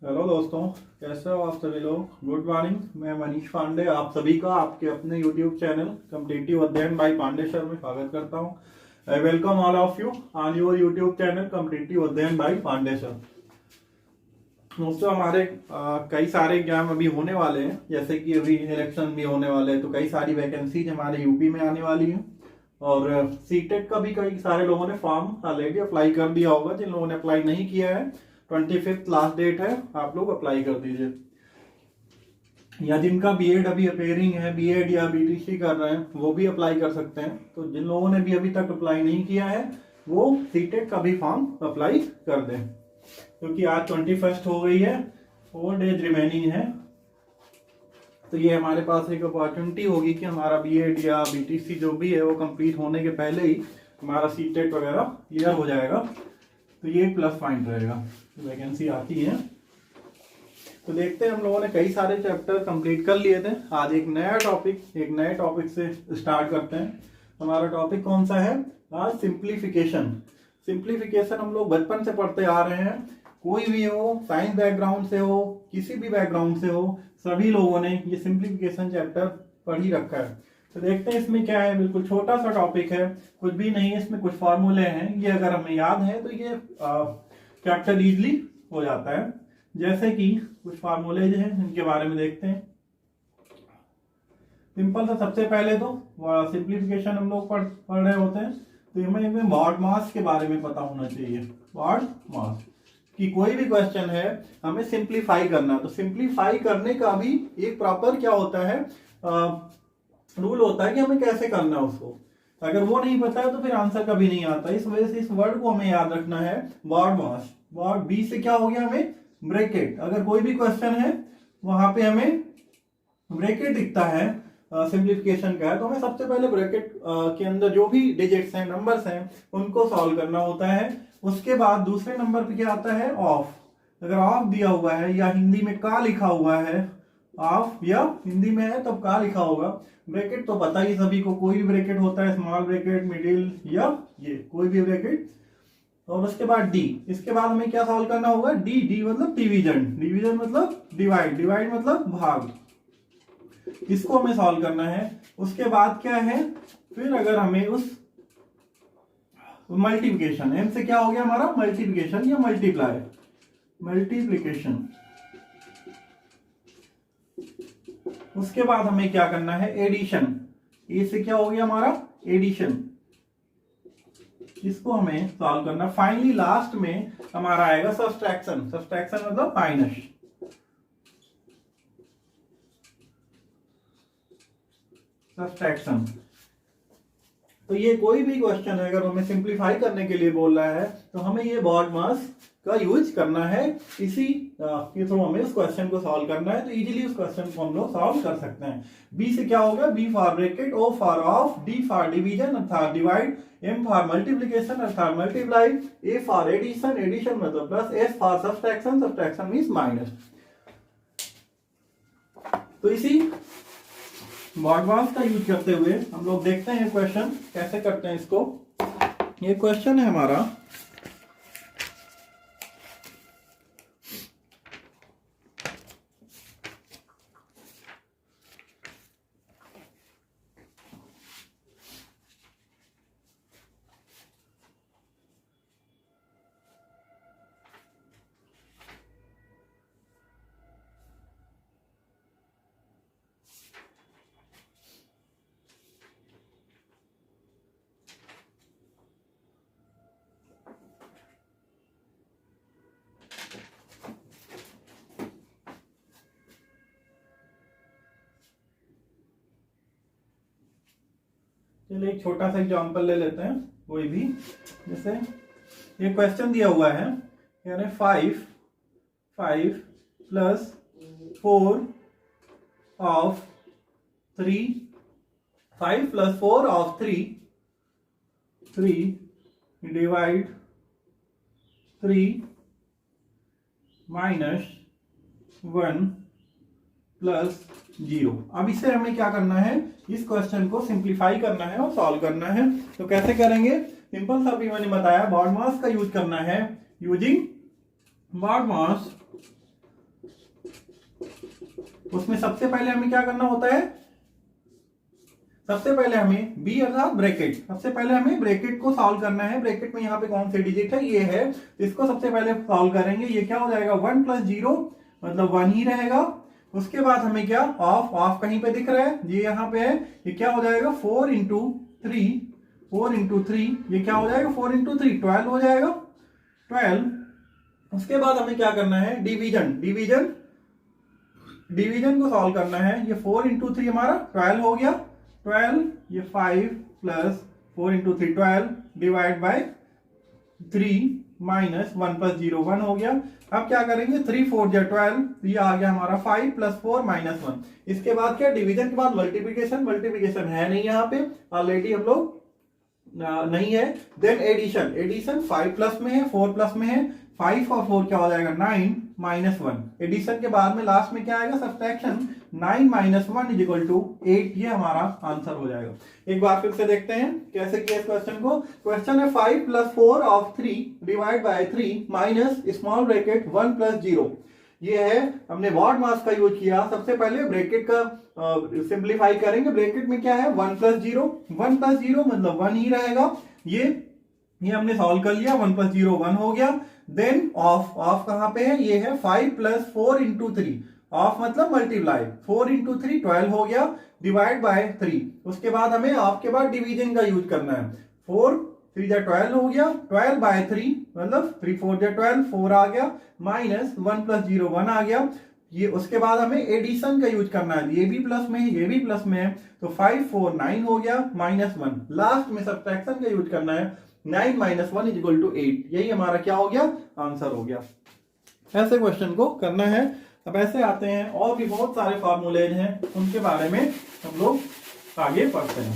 Hello दोस्तों, कैसे हो आप सभी लोग। Good morning. मैं मनीष पांडे आप सभी का आपके अपने यूट्यूब चैनल कॉम्पिटिटिव अध्ययन बाय पांडे सर में स्वागत करता हूं। I welcome all of you on your YouTube channel competitive अध्ययन बाय पांडे सर। दोस्तों, हमारे कई सारे एग्जाम अभी होने वाले हैं, जैसे कि अभी इलेक्शन भी होने वाले हैं, तो कई सारी वैकेंसीज हमारे यूपी में आने वाली हैं। और सीटेट का भी कई सारे लोगों ने फॉर्म ऑलरेडी अप्लाई कर दिया होगा। जिन लोगों ने अप्लाई नहीं किया है, 25 लास्ट डेट है, आप लोग अप्लाई कर दीजिए। या जिनका बीएड अभी अपेयरिंग है, बीएड या बीटीसी कर रहे हैं, वो भी अप्लाई कर सकते हैं। तो जिन लोगों ने भी अभी तक अप्लाई नहीं किया है, वो सीटेट का भी फॉर्म अप्लाई कर दें, क्योंकि आज 21 हो गई है, 4 डेज रिमेनिंग है। तो ये हमारे पास एक अपॉर्चुनिटी होगी कि हमारा बीएड या बीटीसी जो भी है वो कंप्लीट होने के पहले ही हमारा सीटेट वगैरह क्लियर हो जाएगा। तो ये एक प्लस पॉइंट रहेगा, वैकेंसी आती है। तो देखते हैं, हम लोगों ने कई सारे चैप्टर कंप्लीट कर लिए थे। आज एक नए टॉपिक से स्टार्ट करते हैं। हमारा टॉपिक कौन सा है आज? सिंप्लीफिकेशन। सिंप्लीफिकेशन हम लोग बचपन से पढ़ते आ रहे हैं। कोई भी हो, साइंस बैकग्राउंड से हो, किसी भी बैकग्राउंड से हो, सभी लोगों ने ये सिंप्लीफिकेशन चैप्टर पढ़ ही रखा है। तो देखते हैं इसमें क्या है। बिल्कुल छोटा सा टॉपिक है, कुछ भी नहीं है इसमें, कुछ फार्मूले हैं। ये अगर हमें याद है तो ये चैप्टर इजीली हो जाता है। जैसे कि कुछ फार्मूले जो हैं इनके बारे में देखते हैं। सिंपल सा, सबसे पहले तो सिंप्लीफिकेशन हम लोग पढ़ रहे होते हैं, तो हमें मॉड मास के बारे में पता होना चाहिए। मॉड मास कि कोई भी क्वेश्चन है हमें सिंप्लीफाई करना, तो सिंप्लीफाई करने का भी एक प्रॉपर क्या होता है, रूल होता है कि हमें कैसे करना है उसको। अगर वो नहीं पता है तो फिर आंसर कभी नहीं आता। इस वजह से इस वर्ड को हमें याद रखना है, मॉड मास। मॉड बी से क्या हो गया, हमें ब्रैकेट। अगर कोई भी क्वेश्चन है वहां पे हमें ब्रैकेट दिखता है, सिंप्लीफिकेशन का है, तो हमें सबसे पहले ब्रैकेट के अंदर जो भी डिजिट्स हैं, नंबर्स हैं, उनको सॉल्व करना होता है। उसके बाद दूसरे नंबर पे क्या आता है, ऑफ। अगर ऑफ दिया हुआ है या हिंदी में का लिखा हुआ है, ऑफ या हिंदी में है तब का लिखा होगा। ब्रैकेट तो पता ही सभी को, कोई भी ब्रैकेट होता है, स्मॉल ब्रैकेट, मिडिल या ये कोई भी ब्रैकेट। और उसके बाद डी। इसके बाद हमें क्या सॉल्व करना होगा, डी। डी मतलब डिवीजन, डिवीजन मतलब डिवाइड, डिवाइड मतलब भाग। इसको हमें सॉल्व करना है। उसके बाद क्या है, फिर अगर हमें उस मल्टीप्लिकेशन, एम से क्या हो गया हमारा, मल्टीप्लिकेशन या मल्टीप्लाई, मल्टीप्लिकेशन। उसके बाद हमें क्या करना है, एडिशन। ए से क्या हो गया हमारा, एडिशन। इसको हमें सॉल्व करना। फाइनली लास्ट में हमारा आएगा सब्सट्रैक्शन। सब्सट्रैक्शन मतलब माइनस। सब्सट्रैक्शन। तो ये कोई भी क्वेश्चन है, अगर हमें सिंप्लीफाई करने के लिए बोल रहा है तो हमें ये मॉड मास का यूज करना है। इसी के थ्रू हमें उस क्वेश्चन को सॉल्व करना है। तो इजीली उस क्वेश्चन को हम लोग सॉल्व कर सकते हैं। बी से क्या होगा, B for bracket, O for of, D for division अर्थात डिवाइड, एम फॉर मल्टीप्लिकेशन अर्थात multiply, A for addition, addition मतलब plus, S for subtraction, subtraction means minus. तो इसी मॉड मास का यूज करते हुए हम लोग देखते हैं क्वेश्चन कैसे करते हैं इसको। ये क्वेश्चन है हमारा, चलिए एक छोटा सा एग्जांपल ले लेते हैं कोई भी। जैसे ये क्वेश्चन दिया हुआ है, कह रहे 5 plus 4 of 3, 5 plus 4 of 3 divide 3 minus 1 plus 0। अब इसे हमें क्या करना है, इस क्वेश्चन को सिंप्लीफाई करना है और सॉल्व करना है। तो कैसे करेंगे, सिंपल सा भी मैंने बताया, मॉड मास का यूज करना है। यूजिंग मॉड मास उसमें सबसे पहले हमें क्या करना होता है, सबसे पहले हमें b अर्थात ब्रैकेट, सबसे पहले हमें ब्रैकेट को सॉल्व करना है। ब्रैकेट में यहाँ पे कौन से डिजिट है, ये है, इसको सबसे पहले सॉल्व करेंगे। ये क्या हो जाएगा 1 + 0 मतलब 1 ही रहेगा। उसके बाद हमें क्या, ऑफ कहीं पे दिख रहा है, ये यहाँ पे है, ये क्या हो जाएगा 4 × 3, 4 × 3, ये क्या हो जाएगा 4 × 3 12 हो जाएगा, 12। उसके बाद हमें क्या करना है, डिवीजन को सॉल्व करना है। ये 4 × 3 हमारा 12 हो गया, 12, ये 5 + 4 × 3 12 डिवाइड बाय 3 माइनस 1 + 0 1 हो गया। अब क्या करेंगे, 3 × 4 = 12, ये आ गया हमारा 5 + 4 - 1। इसके बाद क्या, डिवीजन के बाद मल्टीप्लिकेशन है नहीं, यहाँ पे ऑलरेडी हम लोग नहीं है। देन एडिशन 5 प्लस में है, 4 प्लस में है, 5 और 4 क्या हो जाएगा 9 - 1। एडिशन के बाद में लास्ट में क्या आएगा, सब्ट्रैक्शन 9 - 1 = 8। ये हमारा आंसर हो जाएगा। एक बार फिर से देखते हैं कैसे किया इस क्वेश्चन को। क्वेश्चन है 5 + 4 of 3 divide by 3 minus small bracket 1 + 0। ये है, हमने वॉट मास का यूज किया। सबसे पहले ब्रैकेट का सिंप्लीफाई करेंगे। ब्रैकेट में क्या है 1 + 0, 1 + 0 मतलब 1 ही रहेगा। ये हमने सॉल्व कर लिया, 1 + 0 1 हो गया। देन ऑफ कहां पे है, ये है 5 + 4 × 3, ऑफ मतलब मल्टीप्लाई, 4 × 3 12 हो गया, डिवाइड बाय 3। उसके बाद हमें ऑफ के बाद डिवीजन का यूज करना है। 4 × 3 = 12 हो गया, 12 बाय 3 मतलब 3 × 4 = 12, 4 आ गया, माइनस 1 + 0 1 आ गया। ये उसके बाद हमें एडिशन का यूज करना है, ये भी प्लस में है, ये भी प्लस में है, तो 5 4 9 हो गया, -1। लास्ट में सब्ट्रैक्शन का यूज करना है, 9 - 1 = 8। यही हमारा क्या हो गया, आंसर हो गया। ऐसे क्वेश्चन को करना है। अब ऐसे आते हैं, और भी बहुत सारे फॉर्मूलेज हैं, उनके बारे में हम लोग आगे पढ़ते हैं।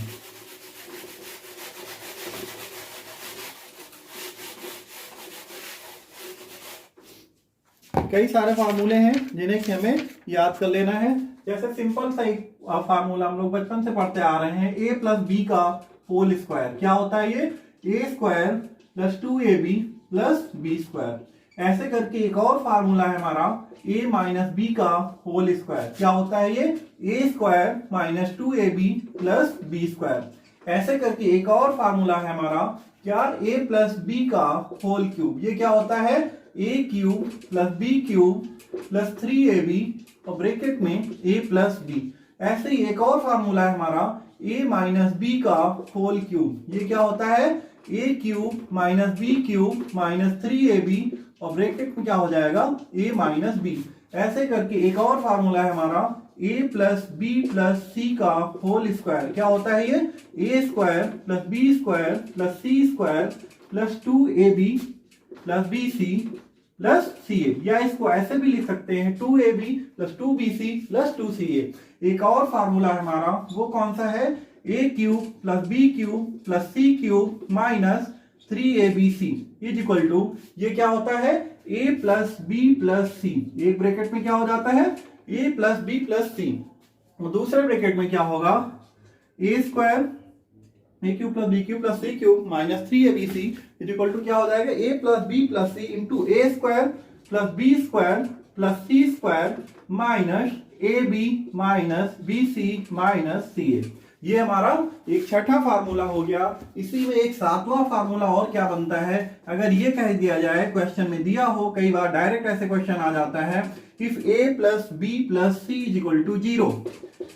कई सारे फार्मूले हैं जिन्हें कि हमें याद कर लेना है। जैसे सिंपल सा एक फार्मूला हम लोग बचपन से पढ़ते आ रहे हैं, a + b का होल स्क्वायर। क्या होता है ये, a² + 2ab + b²। ऐसे करके एक और फार्मूला है हमारा a - b का होल स्क्वायर। क्या होता है ये, a² - 2ab + b²। ऐसे करके एक और फार्मूला है हमारा क्या, a + b का होल क्यूब। ये क्या होता है, a³ + b³ + 3ab और ब्रैकेट में a + b। ऐसे ही एक और फार्मूला है हमारा a - b का होल क्यूब। ये क्या होता है, a³ - b³ - 3ab और ब्रैकेट में क्या हो जाएगा a - b। ऐसे करके एक और फार्मूला है हमारा a + b + c का होल स्क्वायर। क्या होता है ये, a² + b² + c² + 2ab + bc + ca। या इसको ऐसे भी लिख सकते हैं 2ab + 2bc + 2ca। एक और फार्मूला है हमारा, वो कौन सा है, a³ + b³ + c³ - 3abc = ये क्या होता है, a + b + c। एक ब्रैकेट में क्या हो जाता है, a + b + c। और दूसरे ब्रैकेट में क्या होगा, a² a³ + b³ + c³ - 3abc = क्या हो जाएगा, a + b + c × a² + b² + c² - ab - bc - ca। ये हमारा एक छठा फार्मूला हो गया। इसी में एक 7वां फार्मूला और क्या बनता है, अगर ये कह दिया जाए, क्वेश्चन में दिया हो, कई बार डायरेक्ट ऐसे क्वेश्चन आ जाता है, इफ a + b + c = 0।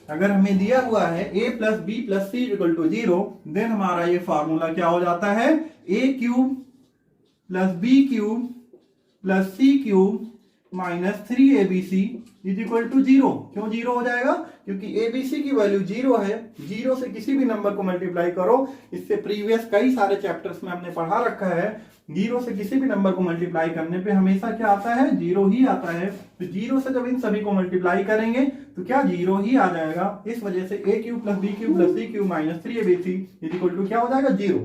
अगर हमें दिया हुआ है a + b + c = 0, देन हमारा ये फार्मूला क्या हो जाता है, a³ + b³ + c³ - 3abc = 0। क्यों 0 हो जाएगा, क्योंकि abc की वैल्यू 0 है। 0 से किसी भी नंबर को मल्टीप्लाई करो, इससे प्रीवियस कई सारे चैप्टर्स में हमने पढ़ा रखा है, 0 से किसी भी नंबर को मल्टीप्लाई करने पे हमेशा क्या आता है, 0 ही आता है। तो 0 से जब इन सभी को मल्टीप्लाई करेंगे तो क्या 0 ही आ जाएगा। इस वजह से a³ + b³ + c³ - 3abc = क्या हो जाएगा, 0।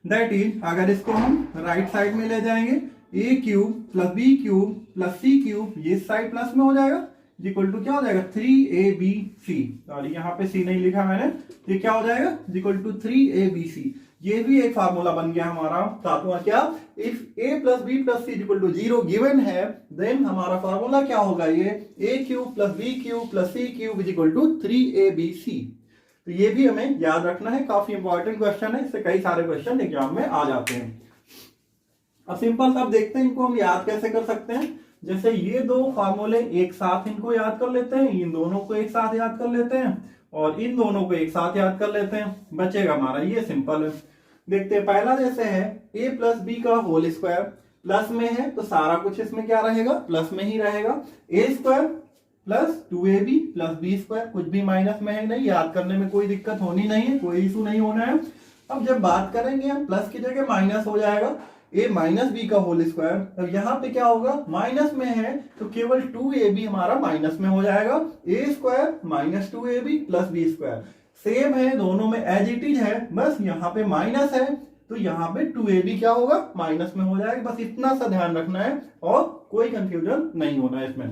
दैट इज, अगर इसको हम राइट साइड में ले जाएंगे, a³ + b³ + c³, ये साइड प्लस में हो जाएगा, = क्या हो जाएगा 3abc। और यहाँ पे c नहीं लिखा मैंने, ये क्या हो जाएगा = 3abc। ये भी एक फार्मूला बन गया हमारा सातवां। क्या, if a plus B plus C equal to 0 given है, देन हमारा फार्मूला क्या होगा, ये a cube plus B cube plus C cube is equal to 3abc। तो ये भी हमें याद रखना है, काफी इंपॉर्टेंट क्वेश्चन है, इससे कई सारे क्वेश्चन एग्जाम में आ जाते हैं। अब सिंपल सा अब देखते हैं इनको हम याद कैसे कर सकते हैं। जैसे ये दो फार्मूले एक साथ इनको याद कर लेते हैं, इन दोनों को एक साथ याद कर लेते हैं और इन दोनों को एक साथ याद कर लेते हैं, बचेगा हमारा ये सिंपल है। देखते हैं पहला जैसे है a प्लस बी का होल स्क्वायर, प्लस में है तो सारा कुछ इसमें क्या रहेगा, प्लस में ही रहेगा। a square plus 2ab plus B square, कुछ भी माइनस में है नहीं, याद करने में कोई दिक्कत होनी नहीं है, कोई इशू नहीं होना है। अब जब बात करेंगे हम प्लस की जगह माइनस हो जाएगा, a माइनस बी का होल स्क्वायर। अब यहाँ पे क्या होगा, माइनस में है तो केवल 2ab हमारा माइनस में हो जाएगा, a square minus 2ab plus B square. Same है दोनों में, एज इट इज है, बस यहाँ पे माइनस है तो यहाँ पे 2ab क्या होगा, माइनस में हो जाएगा। बस इतना सा ध्यान रखना है और कोई कंफ्यूजन नहीं होना है इसमें।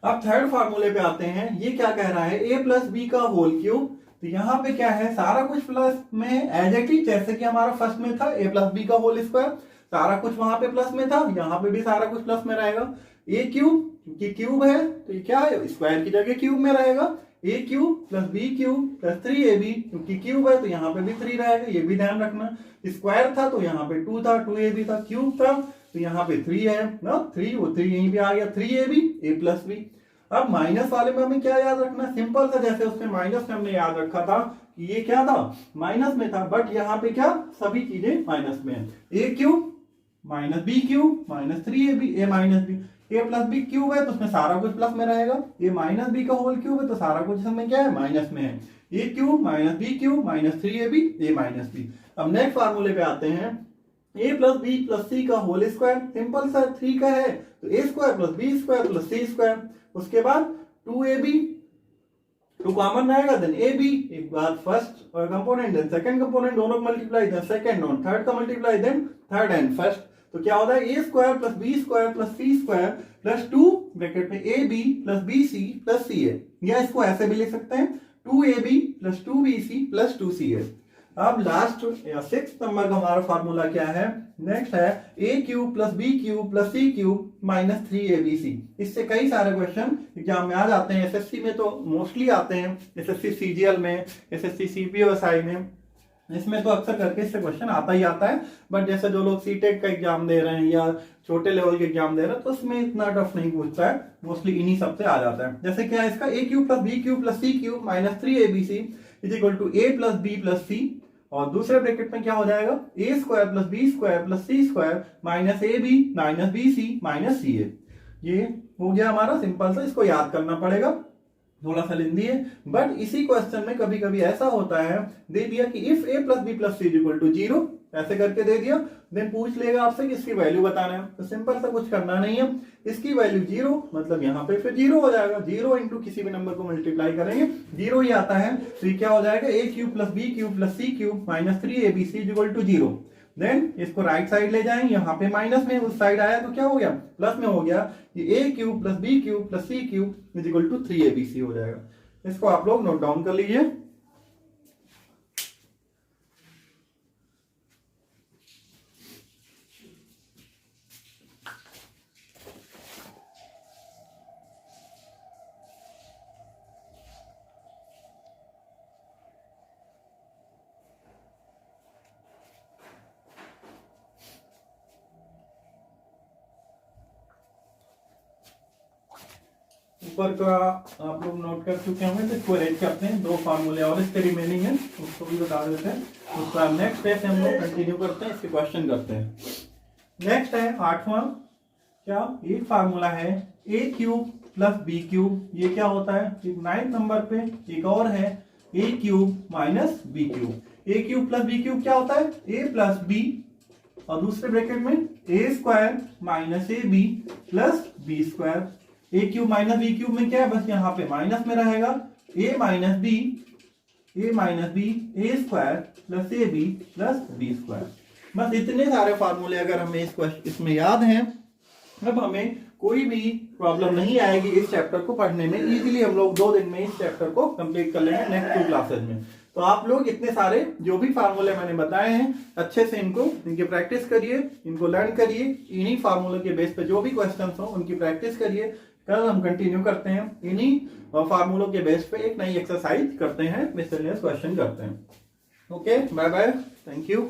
अब थर्ड फार्मूले पे आते हैं। ये क्या कह रहा है, a प्लस बी का होल क्यूब। तो यहाँ पे क्या है, सारा कुछ प्लस में एज इट इज, जैसे कि हमारा फर्स्ट में था a प्लस बी का होल स्क्वायर, सारा कुछ वहां पे प्लस में था, यहाँ पे भी सारा कुछ प्लस में रहेगा। a क्यूब, क्योंकि क्यूब है तो ये क्या है, स्क्वायर की जगह क्यूब में रहेगा। a cube plus B cube plus 3ab, क्योंकि क्यूब है तो यहाँ पे भी 3 रहेगा, ये भी ध्यान रखना। स्क्वायर था तो यहाँ पे 2 था, 2ab था, क्यूब था तो यहाँ पे 3 है ना, 3 वो 3 यहीं पे आ गया, 3ab a प्लस बी। अब माइनस वाले में हमें क्या याद रखना है, सिंपल सा, जैसे उसमें माइनस में हमने याद रखा था कि ये क्या था, माइनस में था, बट यहाँ पे क्या, सभी चीजें माइनस में है। a cube minus B cube minus 3ab, a minus B, a plus B cube है तो उसमें सारा कुछ प्लस में रहेगा, a माइनस बी का होल क्यूब है तो सारा कुछ इसमें क्या है, माइनस में है। a cube minus B cube minus 3ab, a minus B. अब नेक्स्ट फार्मूले पे आते हैं, a plus B plus C का होल स्क्वायर, सिंपल सा 3 का है तो a square plus B square plus C square. उसके बाद 2ab, 2 कॉमन रहेगा, देन ab, एक बार first component then second component, दोनों का मल्टीप्लाई, देन सेकंड और थर्ड का multiply, then third and first. तो क्या होता है, a square plus B square plus C square plus 2 bracket में ab plus bc plus ca, या इसको ऐसे भी लिख सकते हैं 2ab plus 2bc plus 2ca। अब लास्ट या 6 नंबर का हमारा फार्मूला क्या है, नेक्स्ट है a cube plus B cube plus C cube minus 3abc। इससे कई सारे क्वेश्चन एग्जाम में आ जाते हैं, एसएससी में तो मोस्टली आते हैं, एसएससी सीजीएल में, एसएससी सीपीओएसआई में, इसमें तो अक्सर करके इससे क्वेश्चन आता ही आता है। बट जैसे जो लोग सीटेट का एग्जाम दे रहे हैं या छोटे लेवल के एग्जाम दे रहे हैं तो उसमें इतना टफ नहीं पूछता है, मोस्टली इन्हीं सब से आ जाता है। जैसे क्या है इसका, a cube plus B cube plus C cube minus 3abc is equal to a plus B plus C, और दूसरे ब्रैकेट में क्या हो जाएगा, a square plus B square plus C square minus ab minus bc minus ca। ये हो गया हमारा सिंपल सा, इसको याद करना पड़ेगा, थोड़ा सा लेंदी है। बट इसी क्वेश्चन में कभी कभी ऐसा होता है, दे दिया कि if a plus B plus C equal to 0, ऐसे करके दे दिया, देन पूछ लेगा आपसे कि इसकी वैल्यू बताना है। तो सिंपल सा, कुछ करना नहीं है, इसकी वैल्यू 0 मतलब यहाँ पे फिर 0 हो जाएगा, 0 इंटू किसी भी नंबर को मल्टीप्लाई करेंगे 0 ही आता है। तो ये क्या हो जाएगा, a cube plus B cube plus C cube minus 3abc equal to 0। Then इसको राइट साइड ले जाएंगे, यहाँ पे माइनस में उस साइड आया तो क्या हो गया, प्लस में हो गया, ये a cube plus B cube plus C cube is equal to 3abc हो जाएगा। इसको आप लोग नोट डाउन कर लीजिए। ऊपर का आप लोग नोट कर चुके होंगे, तो इसको अरेंज करते हैं, 2 फार्मूले और इसके रिमेनिंग है उसको भी बता देते हैं। उसका नेक्स्ट स्टेप से हम लोग कंटिन्यू करते हैं, इसके क्वेश्चन करते हैं। नेक्स्ट है 8वां, क्या एक फार्मूला है a cube plus B cube, ये क्या होता है, 9th नंबर पे एक और है a cube minus B cube. a cube plus B cube क्या होता है, a प्लस बी, और दूसरे ब्रैकेट में a square minus ab plus B square. a cube minus B cube में क्या है, बस यहाँ पे माइनस में रहेगा, a minus B a square plus ab plus B square. बस इतने सारे फार्मूले अगर हमें इसमें याद हैं अब हमें कोई भी प्रॉब्लम नहीं आएगी इस चैप्टर को पढ़ने में। इजीली हम लोग 2 दिन में इस चैप्टर को कंप्लीट कर लेंगे नेक्स्ट 2 क्लासेज में। तो आप लोग इतने सारे जो भी फार्मूले मैंने बताए हैं अच्छे से इनकी प्रैक्टिस करिए, इनको लर्न करिए। इन्हीं फार्मूले के बेस पे जो भी क्वेश्चंस हो उनकी प्रैक्टिस करिए। कल हम कंटिन्यू करते हैं इन्हीं फार्मूलों के बेस पे एक नई एक्सरसाइज करते हैं, मिसलेनियस क्वेश्चन करते हैं। Okay, bye bye, thank you.